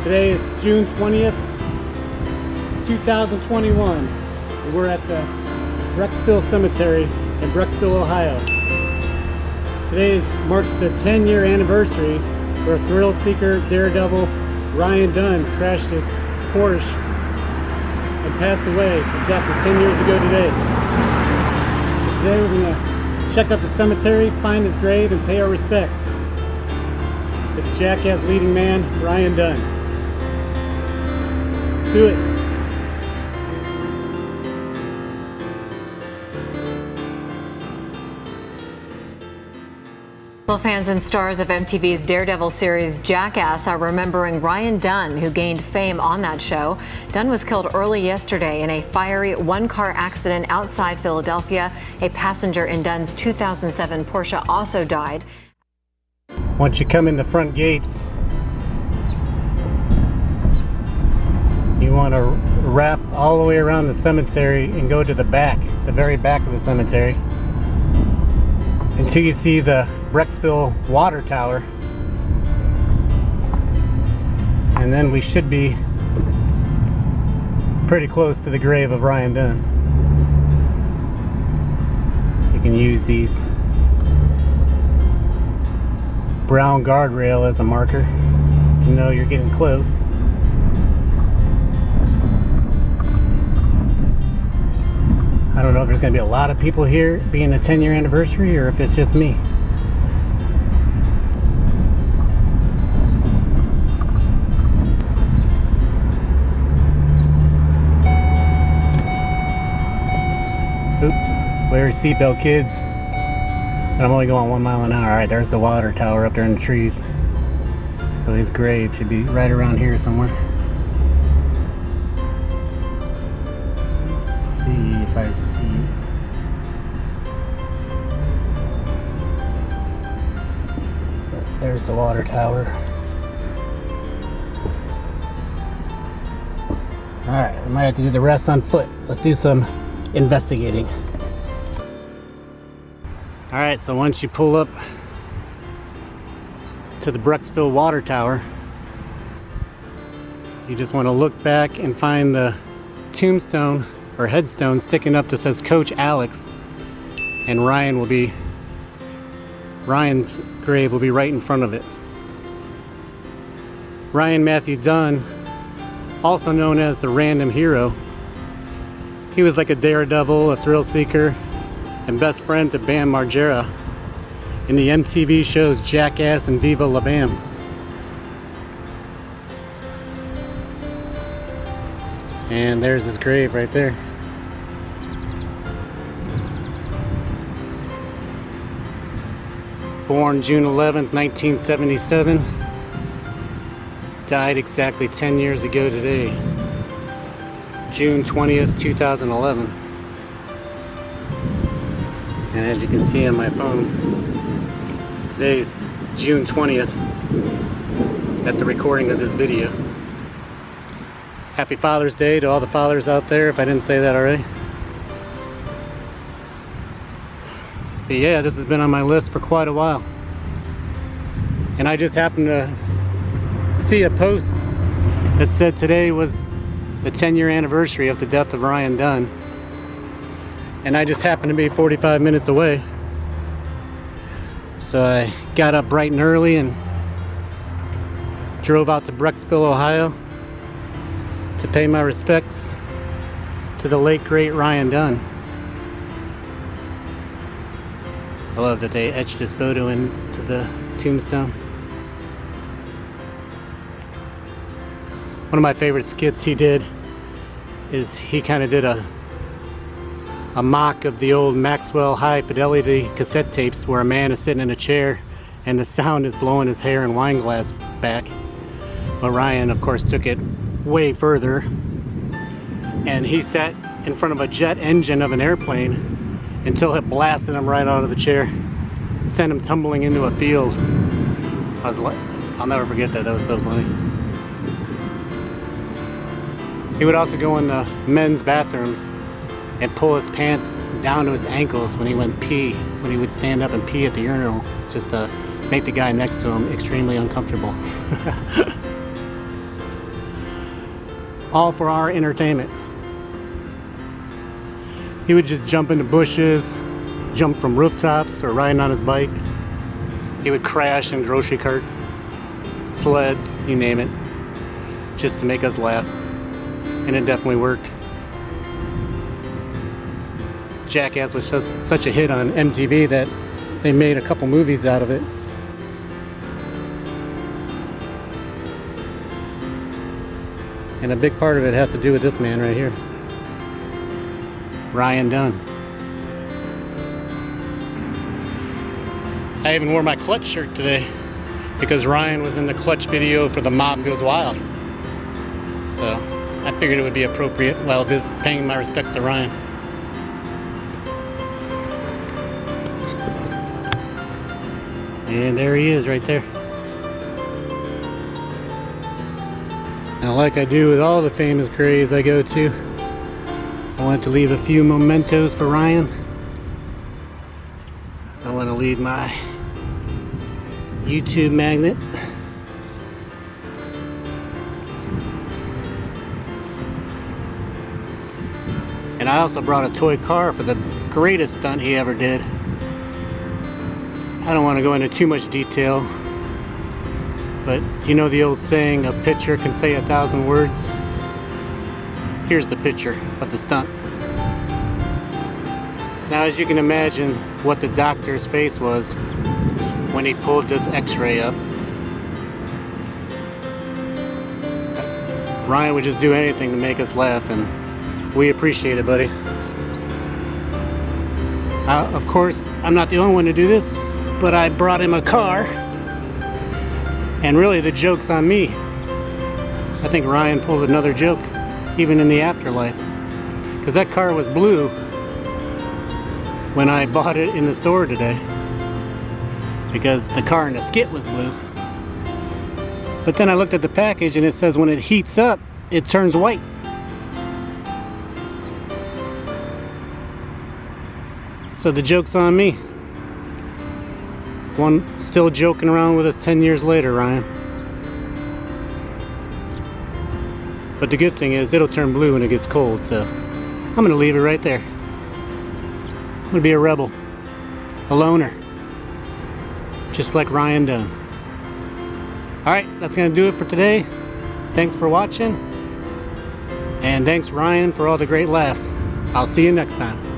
Today is June 20th, 2021. And we're at the Brecksville Cemetery in Brecksville, Ohio. Today marks the 10-year anniversary where thrill seeker daredevil Ryan Dunn crashed his Porsche and passed away exactly 10 years ago today. So today we're going to check out the cemetery, find his grave, and pay our respects to the Jackass leading man, Ryan Dunn. Let's do it. Well, fans and stars of MTV's Daredevil series Jackass are remembering Ryan Dunn, who gained fame on that show. Dunn was killed early yesterday in a fiery one-car accident outside Philadelphia. A passenger in Dunn's 2007 Porsche also died. Once you come in the front gates, you want to wrap all the way around the cemetery and go to the back, the very back of the cemetery, until you see the Brecksville water tower, and then we should be pretty close to the grave of Ryan Dunn. You can use these brown guardrail as a marker to know you're getting close. I don't know if there's going to be a lot of people here being a 10-year anniversary or if it's just me. Oop, wear your seatbelt, kids. But I'm only going 1 mile an hour. Alright, there's the water tower up there in the trees. So his grave should be right around here somewhere. Let's see if I see it. There's the water tower. Alright, I might have to do the rest on foot. Let's do some investigating. Alright, so once you pull up to the Brecksville water tower, you just want to look back and find the tombstone or headstone sticking up that says Coach Alex, and Ryan's grave will be right in front of it. Ryan Matthew Dunn, also known as the Random Hero, he was like a daredevil, a thrill seeker, and best friend to Bam Margera in the MTV shows Jackass and Viva La Bam. And there's his grave right there. Born June 11th, 1977. Died exactly 10 years ago today. June 20th, 2011. And as you can see on my phone, today's June 20th at the recording of this video. Happy Father's Day to all the fathers out there, if I didn't say that already. But yeah, this has been on my list for quite a while. And I just happened to see a post that said today was the 10-year anniversary of the death of Ryan Dunn. And I just happened to be 45 minutes away. So I got up bright and early and drove out to Brecksville, Ohio to pay my respects to the late great Ryan Dunn. I love that they etched his photo into the tombstone. One of my favorite skits he did is he kind of did a mock of the old Maxwell high fidelity cassette tapes where a man is sitting in a chair and the sound is blowing his hair and wine glass back. But Ryan, of course, took it way further, and he sat in front of a jet engine of an airplane until it blasted him right out of the chair, sent him tumbling into a field. I'll never forget that. That was so funny. He would also go in the men's bathrooms and pull his pants down to his ankles when he went pee, when he would stand up and pee at the urinal, just to make the guy next to him extremely uncomfortable. all for our entertainment. He would just jump into bushes, jump from rooftops, or riding on his bike. He would crash in grocery carts, sleds, you name it, just to make us laugh. And it definitely worked. Jackass was such a hit on MTV that they made a couple movies out of it. And a big part of it has to do with this man right here, Ryan Dunn. I even wore my Clutch shirt today because Ryan was in the Clutch video for The Mob Goes Wild. So I figured it would be appropriate while paying my respects to Ryan. And there he is right there. Now, like I do with all the famous graves I go to, I want to leave a few mementos for Ryan. I want to leave my YouTube magnet. And I also brought a toy car for the greatest stunt he ever did. I don't want to go into too much detail, but you know the old saying, a picture can say 1,000 words? Here's the picture of the stunt. Now, as you can imagine what the doctor's face was when he pulled this x-ray up. Ryan would just do anything to make us laugh, and we appreciate it, buddy. Of course, I'm not the only one to do this, but I brought him a car. And really, the joke's on me. I think Ryan pulled another joke, even in the afterlife. Because that car was blue when I bought it in the store today. Because the car in the skit was blue. But then I looked at the package and it says when it heats up, it turns white. So the joke's on me. One still joking around with us 10 years later, Ryan. But the good thing is it'll turn blue when it gets cold, so I'm gonna leave it right there. I'm gonna be a rebel, a loner, just like Ryan Dunn. Alright, that's gonna do it for today. Thanks for watching, and thanks Ryan for all the great laughs. I'll see you next time.